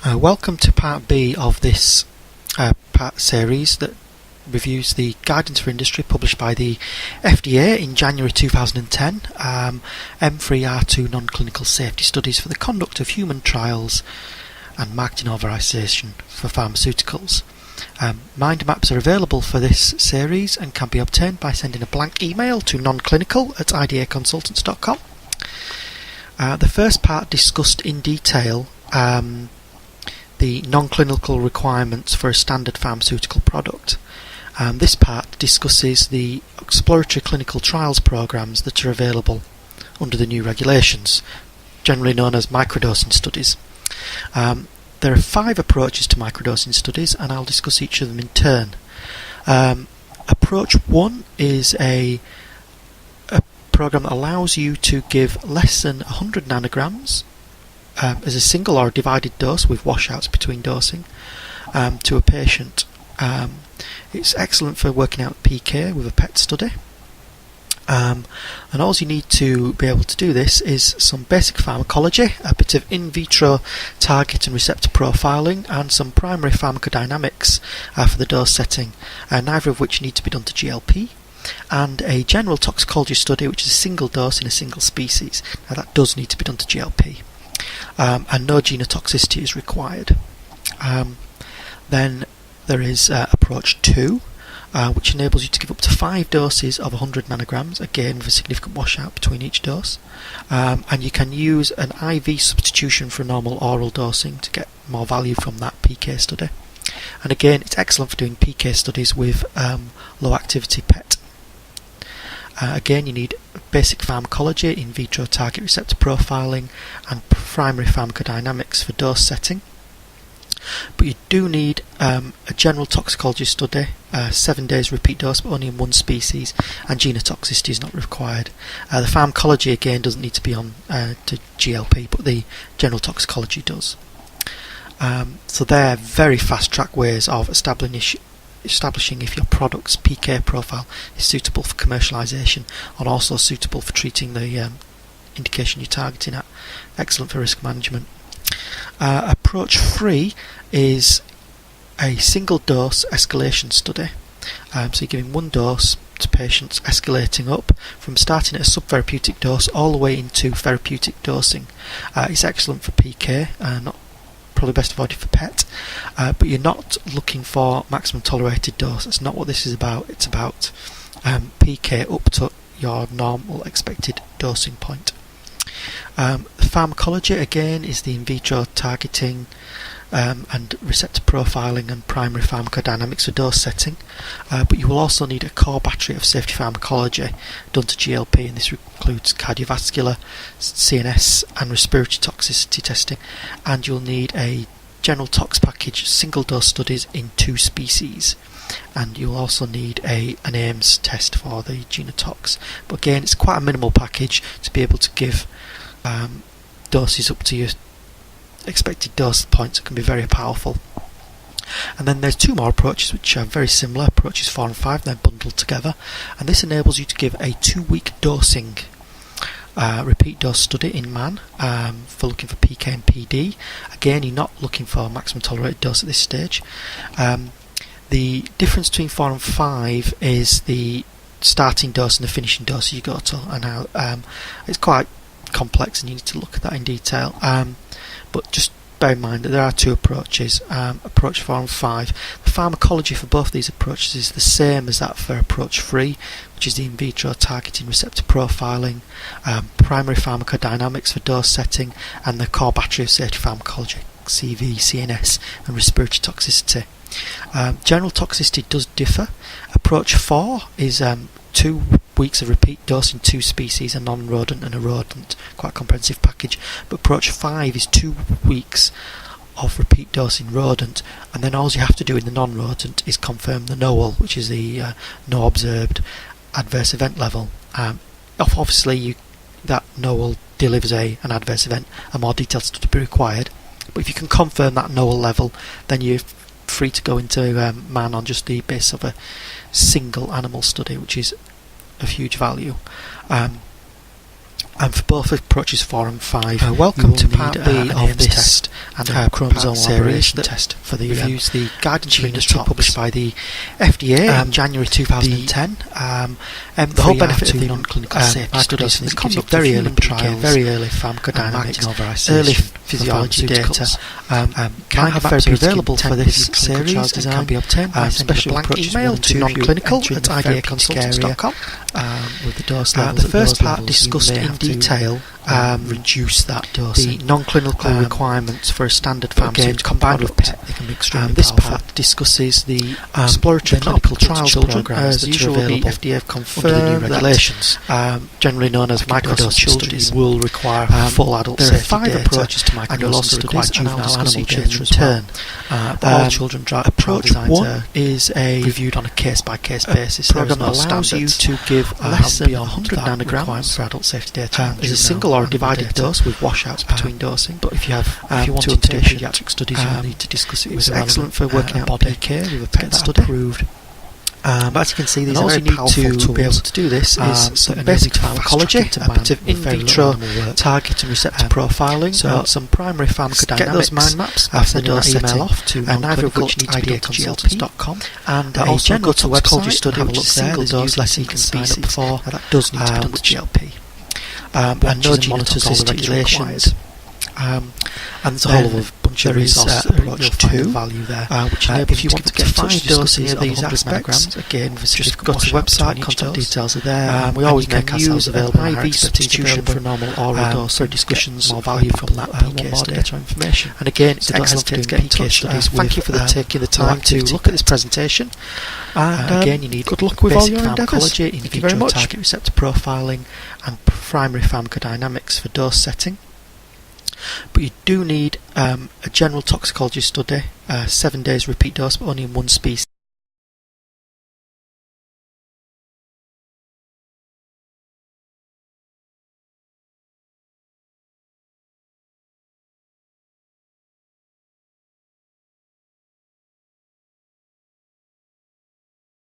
Welcome to part B of this part series that reviews the guidance for industry published by the FDA in January 2010, M3R2 non-clinical safety studies for the conduct of human trials and marketing authorization for pharmaceuticals. Mind maps are available for this series and can be obtained by sending a blank email to nonclinical@idaconsultants.com. The first part discussed in detail the non-clinical requirements for a standard pharmaceutical product. This part discusses the exploratory clinical trials programs that are available under the new regulations, generally known as microdosing studies. There are 5 approaches to microdosing studies, and I'll discuss each of them in turn. Approach 1 is a program that allows you to give less than 100 nanograms as a single or divided dose with washouts between dosing to a patient. It's excellent for working out PK with a PET study. And all you need to be able to do this is some basic pharmacology, a bit of in vitro target and receptor profiling, and some primary pharmacodynamics for the dose setting, neither of which need to be done to GLP, and a general toxicology study, which is a single dose in a single species. Now that does need to be done to GLP. And no genotoxicity is required. Then there is approach 2, which enables you to give up to 5 doses of 100 nanograms, again with a significant washout between each dose. And you can use an IV substitution for normal oral dosing to get more value from that PK study. And again, it's excellent for doing PK studies with low activity PET. Again, you need basic pharmacology, in vitro target receptor profiling, and primary pharmacodynamics for dose setting. But you do need a general toxicology study, 7 days repeat dose, but only in one species, and genotoxicity is not required. The pharmacology again doesn't need to be on to GLP, but the general toxicology does. So they're very fast-track ways of establishing if your product's PK profile is suitable for commercialisation and also suitable for treating the indication you're targeting at. Excellent for risk management. Approach 3 is a single dose escalation study. So you're giving one dose to patients, escalating up from starting at a subtherapeutic dose all the way into therapeutic dosing. It's excellent for PK, not probably best avoided for PET, but you're not looking for maximum tolerated dose. That's not what this is about. It's about PK up to your normal expected dosing point. Pharmacology again is the in vitro targeting and receptor profiling and primary pharmacodynamics for dose setting, but you will also need a core battery of safety pharmacology done to GLP, and this includes cardiovascular, CNS and respiratory toxicity testing, and you'll need a general tox package, single dose studies in 2 species, and you'll also need an AIMS test for the genotox. But again, it's quite a minimal package to be able to give doses up to your expected dose points that can be very powerful. And then there's 2 more approaches which are very similar, approaches 4 and 5, they're bundled together, and this enables you to give a 2-week dosing repeat dose study in man for looking for PK and PD. Again, you're not looking for a maximum tolerated dose at this stage. The difference between 4 and 5 is the starting dose and the finishing dose you go to, and how it's quite complex and you need to look at that in detail, but just bear in mind that there are 2 approaches, approach 4 and 5. The pharmacology for both these approaches is the same as that for approach 3, which is the in vitro targeting receptor profiling, primary pharmacodynamics for dose setting, and the core battery of safety pharmacology, CV, CNS and respiratory toxicity. General toxicity does differ. Approach 4 is 2 weeks of repeat dose in 2 species, a non-rodent and a rodent, quite a comprehensive package. But approach 5 is 2 weeks of repeat dose in rodent, and then all you have to do in the non-rodent is confirm the NOAL, which is the no observed adverse event level. Obviously that NOAL delivers an adverse event, a more detailed study will be required, but if you can confirm that NOAL level, then you're free to go into man on just the basis of a single animal study, which is of huge value. And for both approaches 4 and 5, welcome to Part B of this test and a chromosome series test for the reviews the guidance industry published by the FDA in January 2010. The whole benefit of the non-clinical safety studies is the conduct of very early trials, very early pharmacodynamics, early physiology data. Can have very available for this series and can be obtained by sending a blank email to nonclinical@idaconsultants.com with the dose levels. The first part discussed in detail reduce that dose. The non-clinical requirements for a standard pharmaceutical combined with PET. They can be extremely This powerful. part discusses the exploratory clinical trials programs as that usual. are available. The FDA have confirmed under the new that, regulations, generally known as microdosing studies, will require full adult there are safety 5 data, approaches to and you'll also microdosing require studies, and I'll juvenile discuss animal each data in as well. turn. All children Approach designs 1 are is reviewed on a case-by-case basis. program There is no allows you standards. to give less than beyond 100 that nanograms requirement for adult safety data and as a juvenile single or animal divided data. dose with washouts between dosing. But if you have if you want to to do obtain pediatric studies, you need to discuss it with it's the excellent for relevant, working out body PK with a to PET get that study. approved. But as you can see, these And are all very you need powerful to tools. be able to do this is Some basic pharmacology, a bit of in vitro target and receptor profiling, so some primary pharmacodynamics, get those mind maps after the send dose an email setting, off to neither of which need to be nonclinical@idaconsultants.com, and also also go to toxicology website study, and which is single single dose dose less you you can can sign sign up up for. for. That does need to be done with which GLP. and Watches no and monitors genotoxicology this regulations. And there's a whole other bunch of resources approach to value there, which if you want to get in touch dosing discuss of these 100 aspects, nanograms, again just go to the website, contact details are there. We and always you can make use ourselves available in our IV expertise substitution available for normal oral dose for and discussions get more of value from from that PK more study. data information. And again, it's Don't excellent to hesitate get in PK touch. studies Thank you for with, taking the time to activity look at this presentation. And again, you need good luck with all basic your endeavours. pharmacology, in Thank you very vitro much. target Receptor profiling and primary pharmacodynamics for dose setting. But you do need a general toxicology study, 7 days repeat dose, but only in one species.